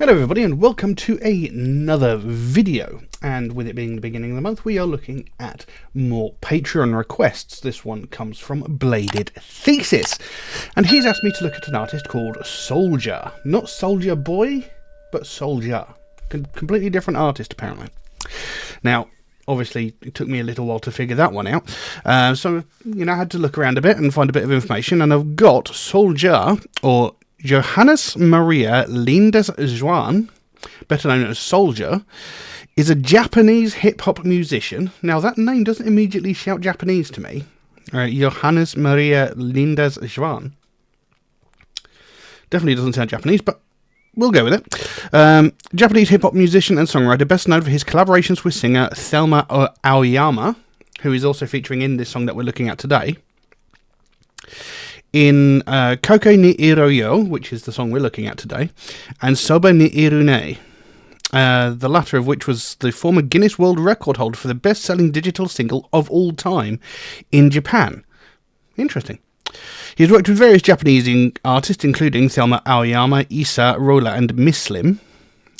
Hello everybody and welcome to another video, and with it being the beginning of the month we are looking at more Patreon requests. This one comes from Bladed Thesis and he's asked me to look at an artist called SoulJa. Not SoulJa Boy, but SoulJa. Completely different artist apparently. Now obviously it took me a little while to figure that one out, so I had to look around a bit and find a bit of information, and I've got SoulJa, or Johannes Maria Lindes Juan, better known as SoulJa, is a Japanese hip-hop musician. Now, that name doesn't immediately shout Japanese to me. Johannes Maria Lindes Juan. Definitely doesn't sound Japanese, but we'll go with it. Japanese hip-hop musician and songwriter, best known for his collaborations with singer Thelma Aoyama, who is also featuring in this song that we're looking at today. In Koko ni Iro Yo, which is the song we're looking at today, and Soba ni Irune, the latter of which was the former Guinness World Record holder for the best-selling digital single of all time in Japan. Interesting. He's worked with various Japanese artists, including Thelma Aoyama, Issa, Rola, and Mislim.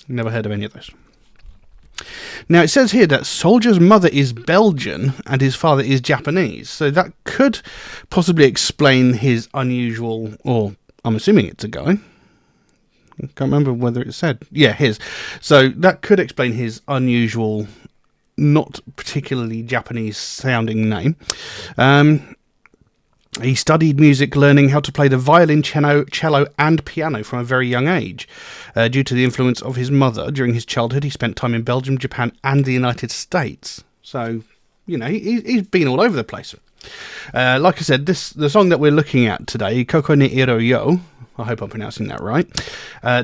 Never heard of any of those. Now, it says here that SoulJa's mother is Belgian and his father is Japanese, so that could possibly explain his unusual, or I'm assuming it's a guy. I can't remember whether it said. Yeah, his. So that could explain his unusual, not particularly Japanese-sounding name. He studied music, learning how to play the violin, cello and piano from a very young age. Due to the influence of his mother, during his childhood he spent time in Belgium, Japan and the United States. So, he's been all over the place. Like I said, the song that we're looking at today, Koko ni Iro Yo, I hope I'm pronouncing that right,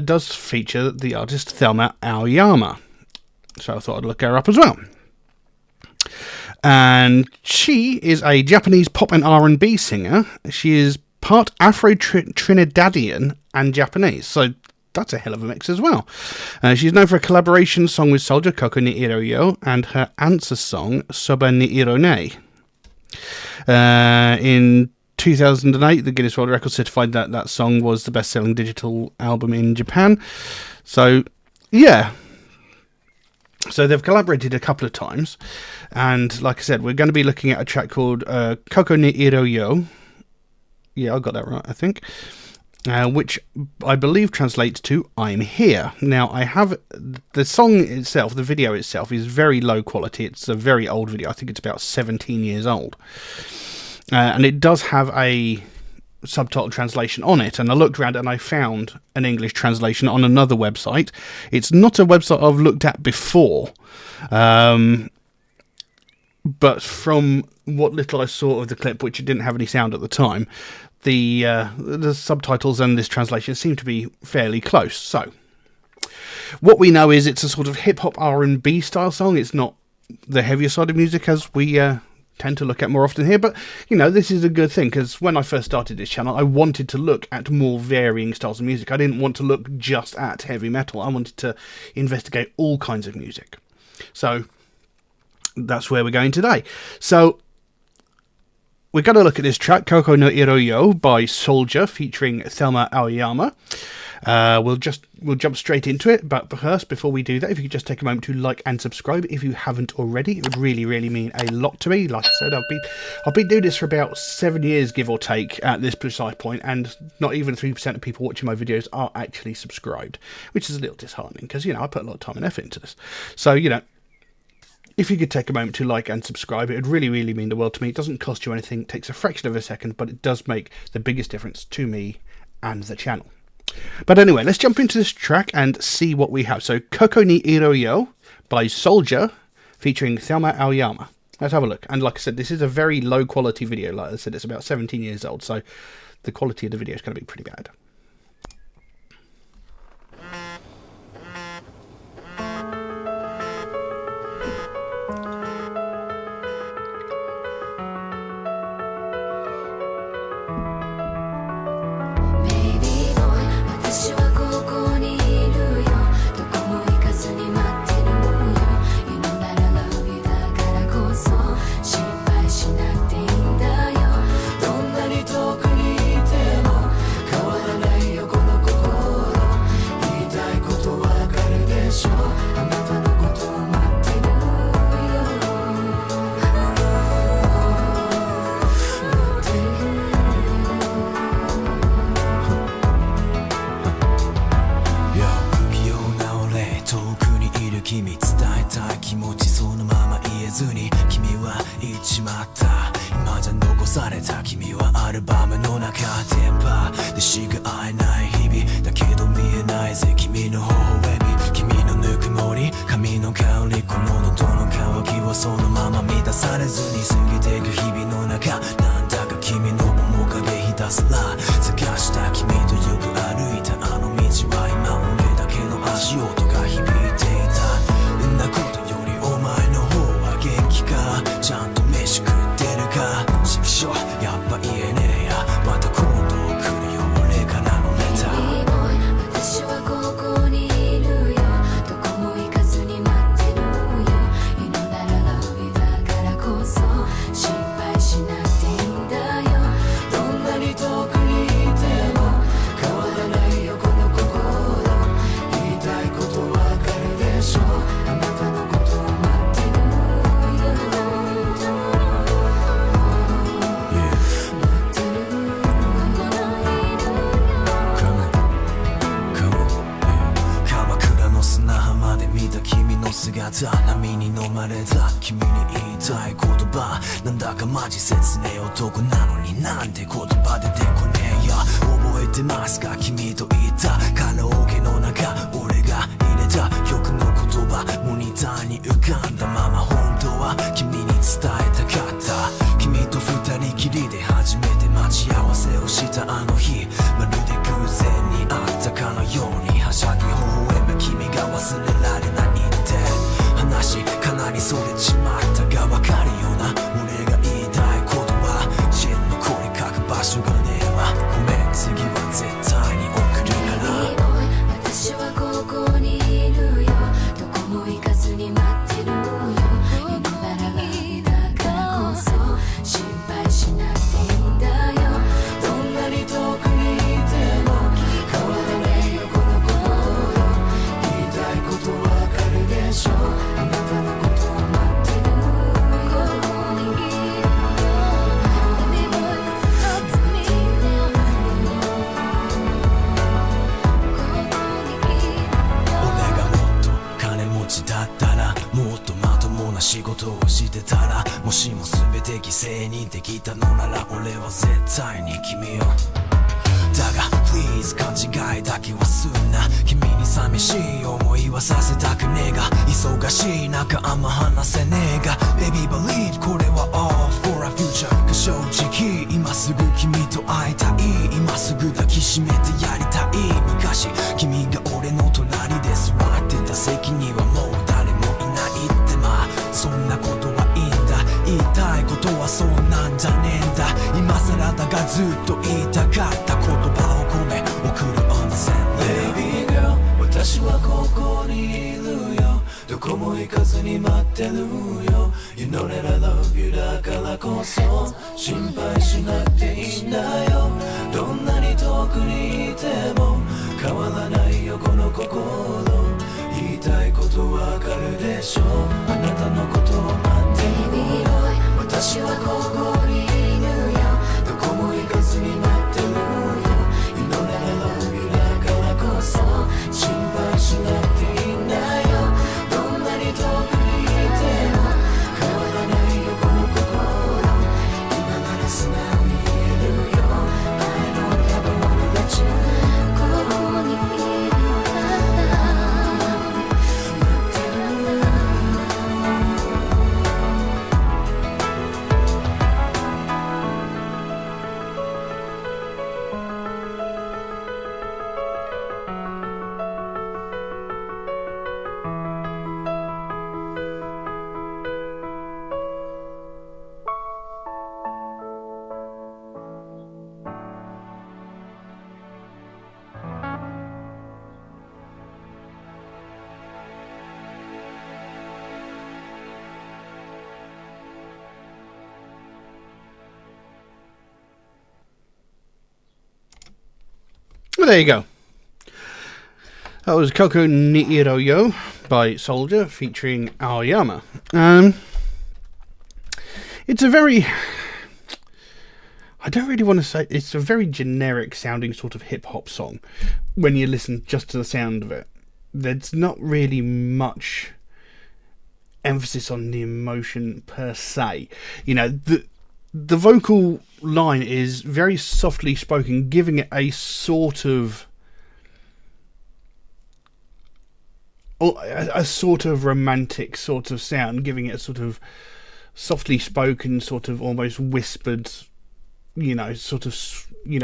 does feature the artist Thelma Aoyama. So I thought I'd look her up as well. And she is a Japanese pop and R&B singer. She is part Afro-Trinidadian and Japanese, so that's a hell of a mix as well. She's known for a collaboration song with SoulJa, Koko ni Iro Yo, and her answer song, Soba ni Irone. In 2008, the Guinness World Record certified that song was the best-selling digital album in Japan. So, yeah. So they've collaborated a couple of times, and like I said, we're going to be looking at a track called Koko ni Iro Yo. Yeah, I got that right, I think. Which I believe translates to I'm Here. Now, I have the song itself, the video itself, is very low quality. It's a very old video. I think it's about 17 years old. And it does have a subtitle translation on it, and I looked around and I found an English translation on another website. It's not a website I've looked at before, but from what little I saw of the clip, which it didn't have any sound at the time, the subtitles and this translation seem to be fairly close. So what we know is it's a sort of hip-hop R&B style song. It's not the heavier side of music as we tend to look at more often here, but this is a good thing, because when I first started this channel I wanted to look at more varying styles of music. I didn't want to look just at heavy metal. I wanted to investigate all kinds of music, so that's where we're going today. So we're going to look at this track, Koko no Iro Yo by SoulJa featuring Thelma Aoyama. We'll jump straight into it, but first, before we do that, if you could just take a moment to like and subscribe if you haven't already. It would really mean a lot to me. Like I said, I've been doing this for about 7 years, give or take, at this precise point, and not even 3% of people watching my videos are actually subscribed, which is a little disheartening, because I put a lot of time and effort into this. So if you could take a moment to like and subscribe, it would really mean the world to me. It doesn't cost you anything, it takes a fraction of a second, but it does make the biggest difference to me and the channel. But anyway, let's jump into this track and see what we have. So, Koko ni Iro Yo by SoulJa featuring Thelma Aoyama. Let's have a look. And like I said, this is a very low quality video. Like I said, it's about 17 years old, so the quality of the video is going to be pretty bad. した君はアルバムの中テンパでしが会えない日々だけど見えないぜ君の微笑み君のぬくもり髪の香りこの喉の渇きはそのまま満たされずに過ぎていく日々の中なんだか君の面影ひたすら探した君とよく歩いたあの道は今俺だけの足音が響いていたんなことよりお前の方は元気かちゃんと飯食ってるかちくしょうやっぱ言えねえやまた今度来るよ俺からのレター私はここにいるよどこも行かずに待ってるよ You know that I love you だからこそ心配しなくていいんだよどんなに遠くにいても変わらないよこの心言いたいことわかるでしょあなたのことを待ってるよ待ってる鎌倉の砂浜で見た君の姿波に飲まれた君に言いたい言葉なんだかマジ切ねえ男なのになんて言葉出てこねえや覚えてますか君と言ったカラオケの中俺が入れた曲の言葉モニターに浮かんだまま本当は君に伝えたかった君と二人きりで初めて待ち合わせをしたあの日まるで偶然にあったかのようにはしゃぎ微笑む君が忘れられないって話かなりそれちまったがわかるよな俺が言いたいことはジェンのこれ書く場所がねえわごめん次は絶対に送るから私はここにいるよどこも行かずに待ってるよ You know that I love you だからこそ心配しなくていいんだよどんなに遠くにいても変わらないよこの心言いたいことわかるでしょあなたのことを待ってるよここにいるよ Baby boy let's talk to me now 俺がもっと金持ちだったらもっとまともな仕事をしてたらもしも全て犠牲にできたのなら俺は絶対に君をだが Please 勘違いだけはすんな君に寂しい思いはさせたくねえが忙しい中あんま話せねえが Baby believe これは all for a future が正直今すぐ君と会いたい今すぐ抱きしめてやりたい昔君が俺の隣で座ってた席にはもう誰もいないってまあそんなことはいいんだ言いたいことはそうなんじゃねえんだ今更だがずっと言いたかった言葉を込め送る温泉 Baby girl 私はここにいるよどこも行かずに待ってるよ You know that I love you だからこそ心配しなくていいんだよどんなに遠くにいても変わらないよこの心言いたいことわかるでしょあなたのことを待ってるよ私はここにいるよどこも行かずに待ってるよ You know that I love you だからこそ心配しなくていいんだよどんなに遠くにいても変わらないよこの心今なら素直に言えるよ I don't ever wanna let you ここにいるから待ってるWell, there you go. That was Koko ni Iroyo by SoulJa featuring Aoyama. It's a very... I don't really want to say... It's a very generic sounding sort of hip-hop song when you listen just to the sound of it. There's not really much emphasis on the emotion per se. You know, the vocal line is very softly spoken, giving it a sort of romantic sort of sound, giving it a sort of softly spoken, sort of almost whispered,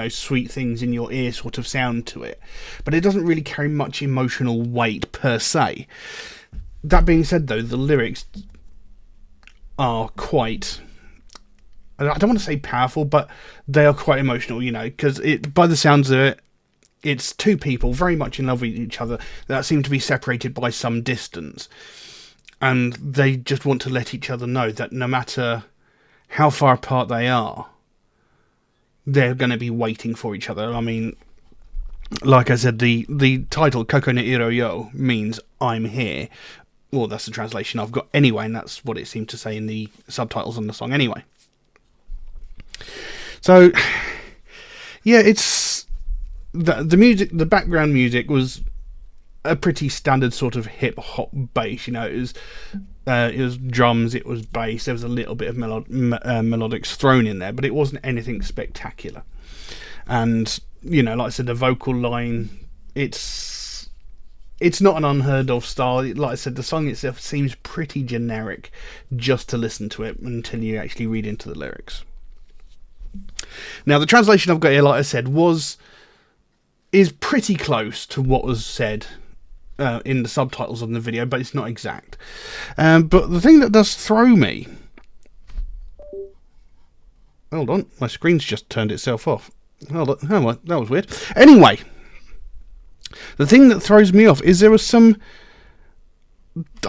sweet things in your ear sort of sound to it. But it doesn't really carry much emotional weight per se. That being said, though, the lyrics are quite, I don't want to say powerful, but they are quite emotional, because by the sounds of it, it's two people very much in love with each other that seem to be separated by some distance. And they just want to let each other know that no matter how far apart they are, they're going to be waiting for each other. I mean, like I said, the title, Koko no Iro Yo, means I'm here. Well, that's the translation I've got anyway, and that's what it seemed to say in the subtitles on the song anyway. So, yeah, it's the music, the background music was a pretty standard sort of hip hop bass. It was drums, it was bass. There was a little bit of melodics thrown in there, but it wasn't anything spectacular. And like I said, the vocal line, it's not an unheard of style. Like I said, the song itself seems pretty generic just to listen to it until you actually read into the lyrics. Now, the translation I've got here, like I said, is pretty close to what was said in the subtitles on the video, but it's not exact. But the thing that does throw me... Hold on, my screen's just turned itself off. Hold on, oh, well, that was weird. Anyway, the thing that throws me off is there was some...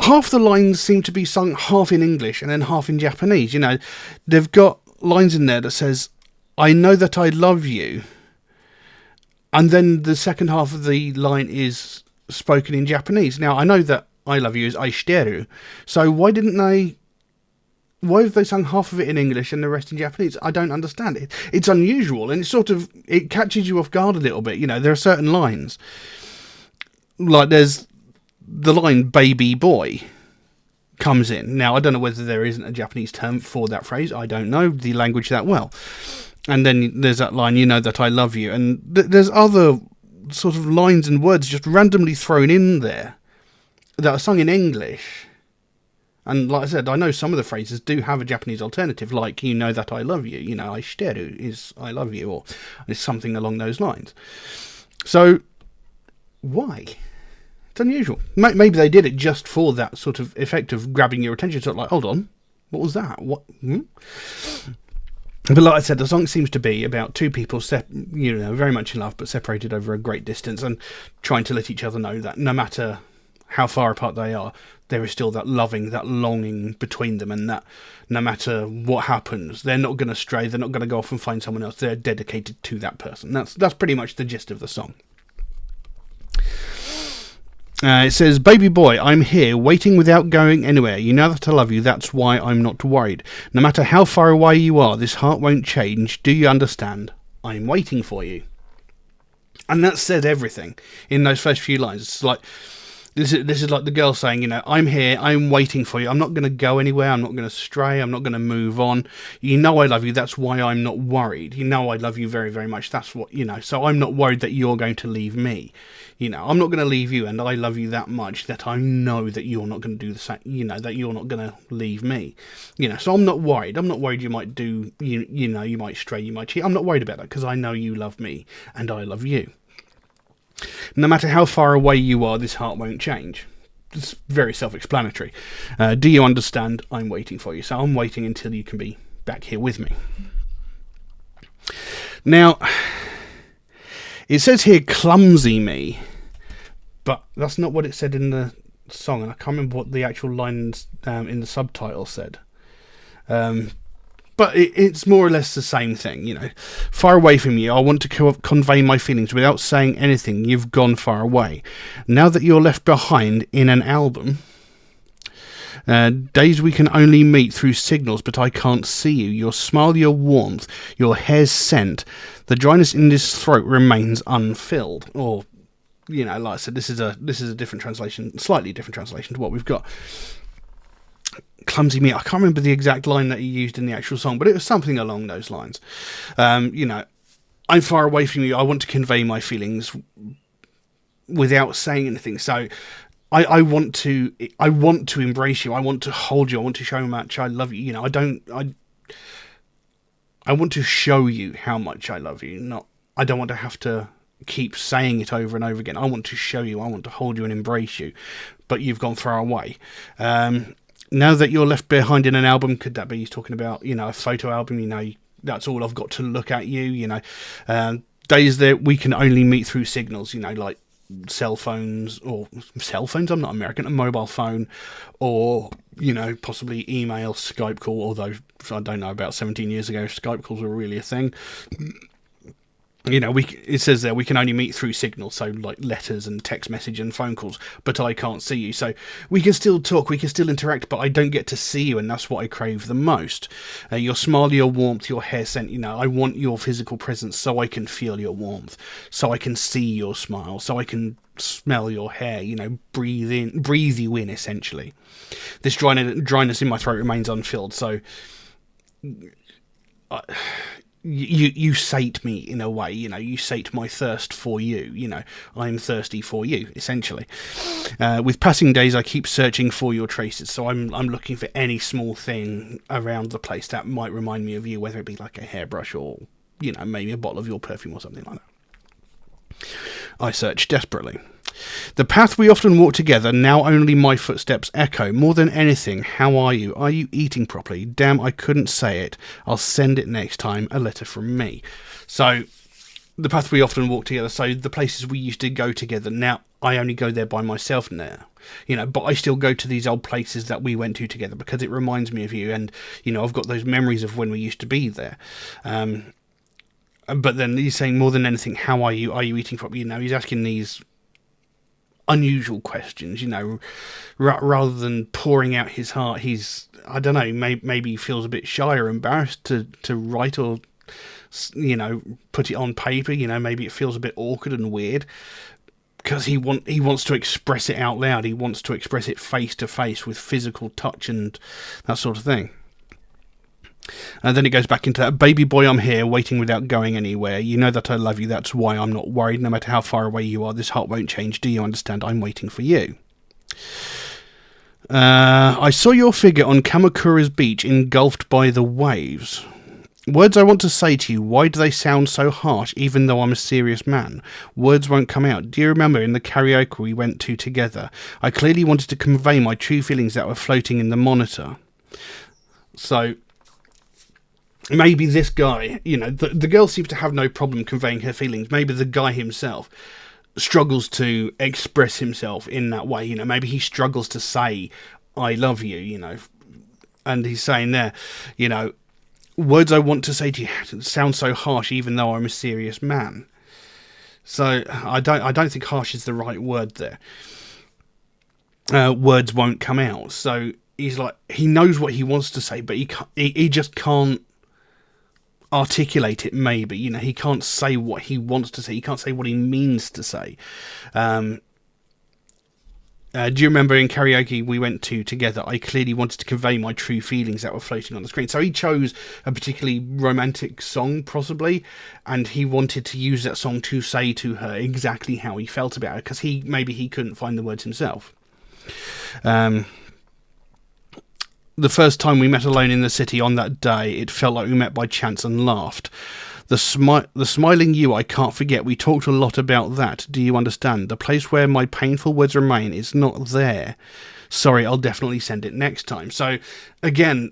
Half the lines seem to be sung half in English and then half in Japanese. They've got lines in there that says, I know that I love you. And then the second half of the line is spoken in Japanese. Now, I know that I love you is aishiteru. So why have they sung half of it in English and the rest in Japanese? I don't understand it. It's unusual, and it catches you off guard a little bit. There are certain lines. Like there's the line baby boy comes in. Now, I don't know whether there isn't a Japanese term for that phrase. I don't know the language that well. And then there's that line, you know that I love you. And there's other sort of lines and words just randomly thrown in there that are sung in English. And like I said, I know some of the phrases do have a Japanese alternative, like, you know that I love you. Aishiteru is I love you, or it's something along those lines. So, why? It's unusual. Maybe they did it just for that sort of effect of grabbing your attention. Sort of like, hold on, what was that? What? But like I said, the song seems to be about two people, very much in love, but separated over a great distance, and trying to let each other know that no matter how far apart they are, there is still that loving, that longing between them, and that no matter what happens, they're not going to stray, they're not going to go off and find someone else, they're dedicated to that person. That's pretty much the gist of the song. It says, baby boy, I'm here, waiting without going anywhere. You know that I love you, that's why I'm not worried. No matter how far away you are, this heart won't change. Do you understand? I'm waiting for you. And that said everything in those first few lines. It's like, this is like the girl saying, I'm here, I'm waiting for you. I'm not going to go anywhere, I'm not going to stray, I'm not going to move on. You know I love you, that's why I'm not worried. You know I love you very, very much. That's what, so I'm not worried that you're going to leave me. I'm not going to leave you, and I love you that much that I know that you're not going to do the same, that you're not going to leave me. So I'm not worried. I'm not worried you might do, you might stray, you might cheat. I'm not worried about that because I know you love me and I love you. No matter how far away you are, this heart won't change. It's very self-explanatory. Do you understand? I'm waiting for you. So I'm waiting until you can be back here with me. Now, it says here, clumsy me, but that's not what it said in the song, and I can't remember what the actual lines in the subtitle said. But it's more or less the same thing, Far away from you, I want to convey my feelings without saying anything. You've gone far away. Now that you're left behind in an album, days we can only meet through signals, but I can't see you. Your smile, your warmth, your hair's scent. The dryness in this throat remains unfilled. Or, like I said, this is a different translation, slightly different translation to what we've got. clumsy me. I can't remember the exact line that he used in the actual song, but it was something along those lines. I'm far away from you. I want to convey my feelings without saying anything. So I want to embrace you. I want to hold you. I want to show how much I love you. I want to show you how much I love you. I don't want to have to keep saying it over and over again. I want to show you. I want to hold you and embrace you. But you've gone far away. Now that you're left behind in an album, could that be he's talking about, a photo album? That's all I've got to look at you. Days that we can only meet through signals. Like cell phones. I'm not American. A mobile phone, or possibly email, Skype call. Although I don't know, about 17 years ago, Skype calls were really a thing. It says there we can only meet through signals, so like letters and text message and phone calls, but I can't see you. So we can still talk, we can still interact, but I don't get to see you, and that's what I crave the most. Your smile, your warmth, your hair scent, I want your physical presence so I can feel your warmth, so I can see your smile, so I can smell your hair, breathe you in, essentially. This dryness in my throat remains unfilled, so... You sate me in a way, you sate my thirst for you, I'm thirsty for you, essentially. With passing days, I keep searching for your traces, so I'm looking for any small thing around the place that might remind me of you, whether it be like a hairbrush or, maybe a bottle of your perfume or something like that. I search desperately. The path we often walk together, now only my footsteps echo. More than anything, how are you? Are you eating properly? Damn, I couldn't say it. I'll send it next time. A letter from me. So, the path we often walk together. So, the places we used to go together. Now, I only go there by myself now. But I still go to these old places that we went to together because it reminds me of you. And, I've got those memories of when we used to be there. But then he's saying, more than anything, how are you? Are you eating properly? He's asking these unusual questions, rather than pouring out his heart. I don't know, maybe he feels a bit shy or embarrassed to write or, put it on paper. Maybe it feels a bit awkward and weird because he wants to express it out loud. He wants to express it face to face with physical touch and that sort of thing. And then it goes back into that, baby boy, I'm here, waiting without going anywhere. You know that I love you, that's why I'm not worried. No matter how far away you are, this heart won't change. Do you understand? I'm waiting for you. I saw your figure on Kamakura's beach, engulfed by the waves. Words I want to say to you, why do they sound so harsh, even though I'm a serious man? Words won't come out. Do you remember in the karaoke we went to together? I clearly wanted to convey my true feelings that were floating in the monitor. So... maybe this guy, the girl seems to have no problem conveying her feelings. Maybe the guy himself struggles to express himself in that way. Maybe he struggles to say, I love you, and he's saying there, words I want to say to you sound so harsh, even though I'm a serious man. So I don't think harsh is the right word there. Words won't come out. So he's like, he knows what he wants to say, but he just can't articulate it. Maybe he can't say what he wants to say. He can't say what he means to say. Do you remember in karaoke we went to together? I clearly wanted to convey my true feelings that were floating on the screen. So he chose a particularly romantic song, possibly, and he wanted to use that song to say to her exactly how he felt about her, because maybe he couldn't find the words himself. The first time we met alone in the city on that day, it felt like we met by chance and laughed. The smiling you I can't forget. We talked a lot about that. Do you understand? The place where my painful words remain is not there. Sorry, I'll definitely send it next time. So, again,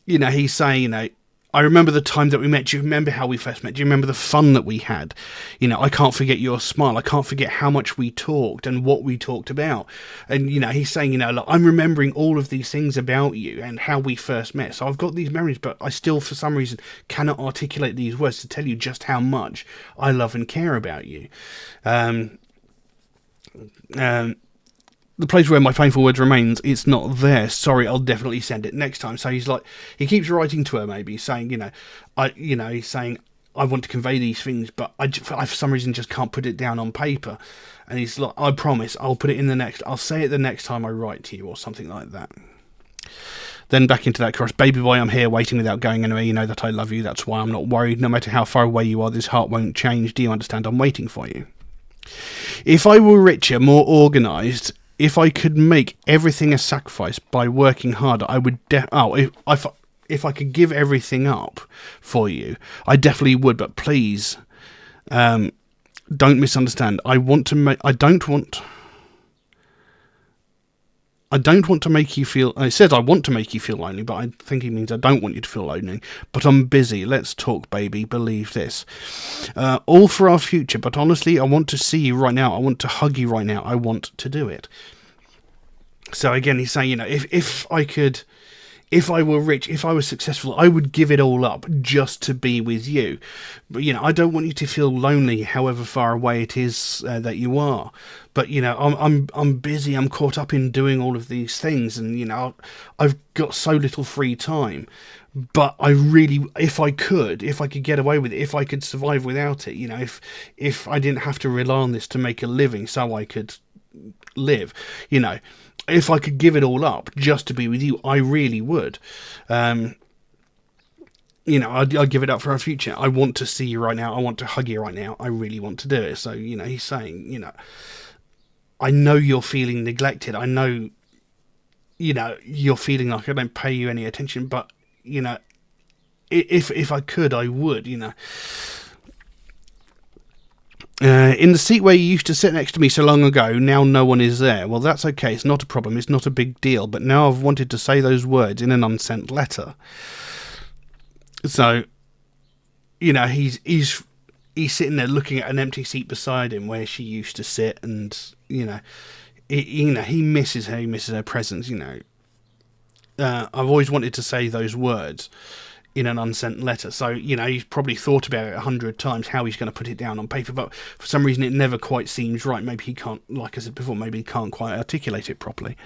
he's saying, I remember the time that we met. Do you remember how we first met? Do you remember the fun that we had? I can't forget your smile. I can't forget how much we talked and what we talked about. And, he's saying, look, I'm remembering all of these things about you and how we first met. So I've got these memories, but I still, for some reason, cannot articulate these words to tell you just how much I love and care about you. The place where my painful words remains, it's not there. Sorry, I'll definitely send it next time. So he's like, he keeps writing to her, maybe saying, he's saying, I want to convey these things, but I for some reason just can't put it down on paper. And he's like, I promise, I'll say it the next time I write to you, or something like that. Then back into that chorus. Baby boy, I'm here, waiting without going anywhere. You know that I love you, that's why I'm not worried. No matter how far away you are, this heart won't change. Do you understand? I'm waiting for you. If I were richer, more organised, if I could make everything a sacrifice by working harder, I would... if I could give everything up for you, I definitely would. But please, don't misunderstand. I don't want to make you feel... It says I want to make you feel lonely, but I think he means I don't want you to feel lonely. But I'm busy. Let's talk, baby. Believe this. All for our future. But honestly, I want to see you right now. I want to hug you right now. I want to do it. So again, he's saying, if I were rich, if I was successful, I would give it all up just to be with you. But, I don't want you to feel lonely, however far away it is that you are. But, I'm busy. I'm caught up in doing all of these things. And, I've got so little free time. But I really, if I could get away with it, if I could survive without it, if I didn't have to rely on this to make a living so I could live, if I could give it all up just to be with you, I really would. I'd give it up for our future. I want to see you right now. I want to hug you right now. I really want to do it. So, he's saying, I know you're feeling neglected. I know, you're feeling like I don't pay you any attention, but, if I could, I would, in the seat where you used to sit next to me so long ago, now no one is there. Well, that's okay. It's not a problem. It's not a big deal. But now I've wanted to say those words in an unsent letter. So, he's sitting there looking at an empty seat beside him where she used to sit, and he misses her. He misses her presence. I've always wanted to say those words in an unsent letter. So, he's probably thought about it 100 times how he's going to put it down on paper, but for some reason it never quite seems right. Maybe he can't, like I said before, maybe he can't quite articulate it properly.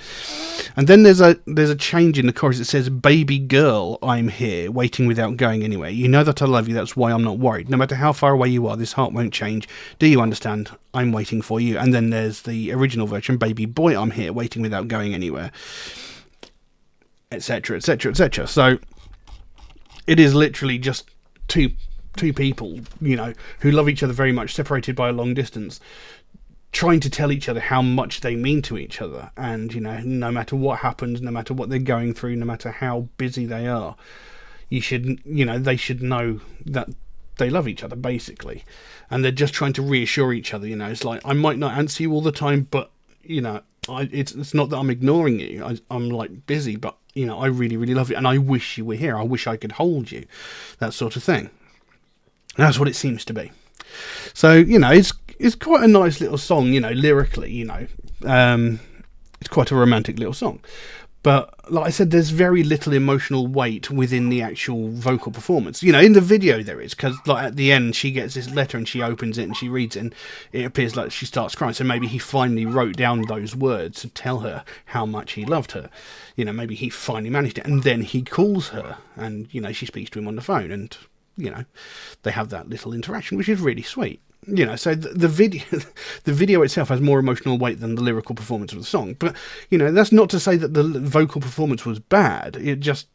And then there's a change in the chorus. It says, baby girl, I'm here, waiting without going anywhere. You know that I love you, that's why I'm not worried. No matter how far away you are, this heart won't change. Do you understand? I'm waiting for you. And then there's the original version, baby boy, I'm here, waiting without going anywhere, etc, etc, etc. So it is literally just two people, who love each other very much, separated by a long distance, trying to tell each other how much they mean to each other. And, no matter what happens, no matter what they're going through, no matter how busy they are, they should know that they love each other, basically. And they're just trying to reassure each other, it's like, I might not answer you all the time, but, it's not that I'm ignoring you. I'm like busy, but I really, really love you, and I wish you were here. I wish I could hold you, that sort of thing. That's what it seems to be. So it's quite a nice little song, lyrically. It's quite a romantic little song. But like I said, there's very little emotional weight within the actual vocal performance. In the video there is, because like at the end she gets this letter and she opens it and she reads it and it appears like she starts crying. So maybe he finally wrote down those words to tell her how much he loved her. Maybe he finally managed it. And then he calls her and, she speaks to him on the phone and, they have that little interaction, which is really sweet. So the video itself has more emotional weight than the lyrical performance of the song. But, that's not to say that the vocal performance was bad. It just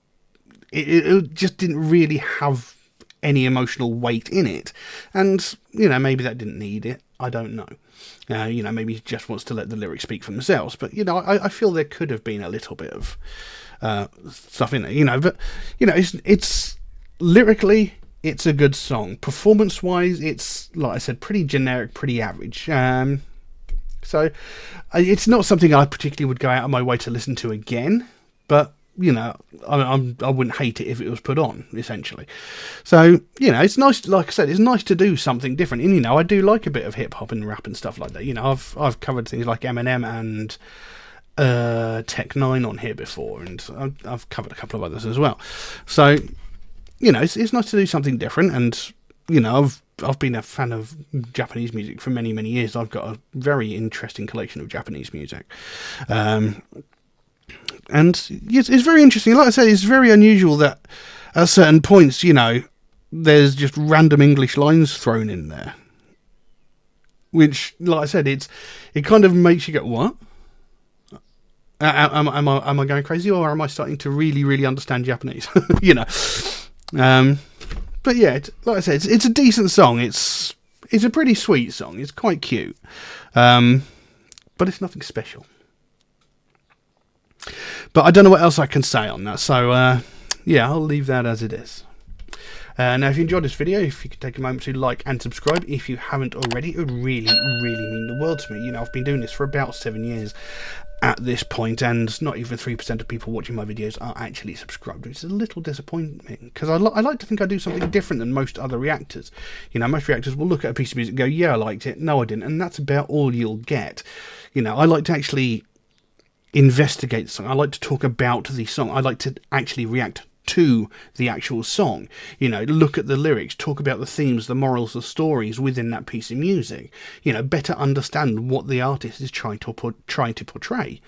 didn't really have any emotional weight in it. And, maybe that didn't need it. I don't know. Maybe he just wants to let the lyrics speak for themselves. But, I feel there could have been a little bit of stuff in there, But, it's lyrically... It's a good song. Performance-wise, it's, like I said, pretty generic, pretty average. So, it's not something I particularly would go out of my way to listen to again. But, I wouldn't hate it if it was put on, essentially. So, it's nice, like I said, it's nice to do something different. And, I do like a bit of hip-hop and rap and stuff like that. I've covered things like Eminem and Tech 9 on here before. And I've covered a couple of others as well. So... it's nice to do something different, and I've been a fan of Japanese music for many, many years. I've got a very interesting collection of Japanese music, and it's very interesting. Like I said, it's very unusual that at certain points, there's just random English lines thrown in there, which, like I said, it kind of makes you go, what? Am I going crazy, or am I starting to really understand Japanese? You know. But yeah, like I said, it's a decent song. It's a pretty sweet song. It's quite cute. But it's nothing special. But I don't know what else I can say on that. So yeah, I'll leave that as it is. Now, if you enjoyed this video, if you could take a moment to like and subscribe if you haven't already, it would really mean the world to me. You know, I've been doing this for about 7 years at this point, and not even 3% of people watching my videos are actually subscribed, which is a little disappointing, because I like to think I do something different than most other reactors. You know, most reactors will look at a piece of music and go, yeah, I liked it, no, I didn't, and that's about all you'll get. You know, I like to actually investigate the song. I like to talk about the song. I like to actually react to the actual song, you know, look at the lyrics, talk about the themes, the morals, the stories within that piece of music, you know, better understand what the artist is trying to portray,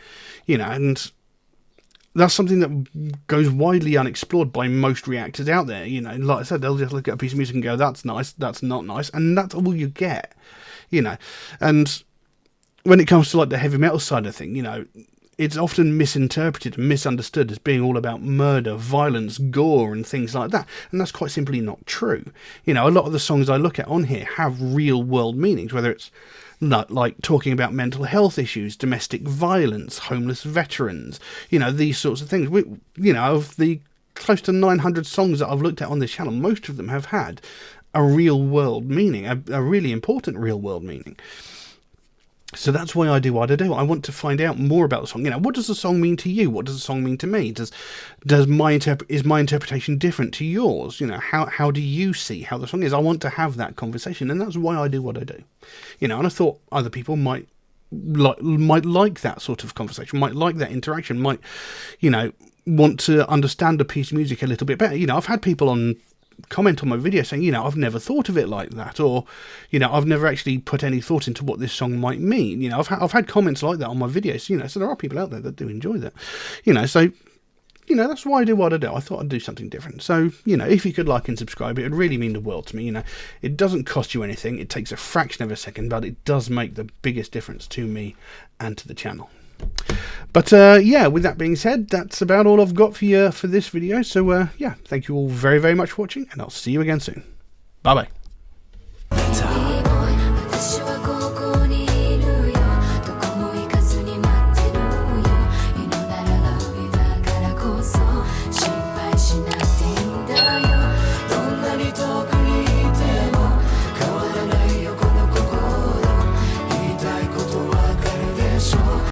you know, and that's something that goes widely unexplored by most reactors out there. You know, like I said, they'll just look at a piece of music and go, that's nice, that's not nice, and that's all you get, you know. And when it comes to like the heavy metal side of thing, you know, it's often misinterpreted and misunderstood as being all about murder, violence, gore and things like that, and that's quite simply not true. You know, a lot of the songs I look at on here have real world meanings, whether it's like talking about mental health issues, domestic violence, homeless veterans, you know, these sorts of things. You know, of the close to 900 songs that I've looked at on this channel, most of them have had a real world meaning, a really important real world meaning. So that's why I do what I do. I want to find out more about the song. You know, what does the song mean to you? What does the song mean to me? Is my interpretation different to yours? You know, how do you see how the song is? I want to have that conversation, and that's why I do what I do. You know, and I thought other people might like that sort of conversation, might like that interaction, might, you know, want to understand a piece of music a little bit better. You know, I've had people comment on my video saying, you know, I've never thought of it like that, or, you know, I've never actually put any thought into what this song might mean. You know, I've had comments like that on my videos, you know, so there are people out there that do enjoy that, you know, so, you know, that's why I do what I do. I thought I'd do something different. So, you know, if you could like and subscribe, it would really mean the world to me. You know, it doesn't cost you anything. It takes a fraction of a second, but it does make the biggest difference to me and to the channel. But yeah, with that being said, that's about all I've got for you for this video. So yeah, thank you all very much for watching, and I'll see you again soon. Bye bye.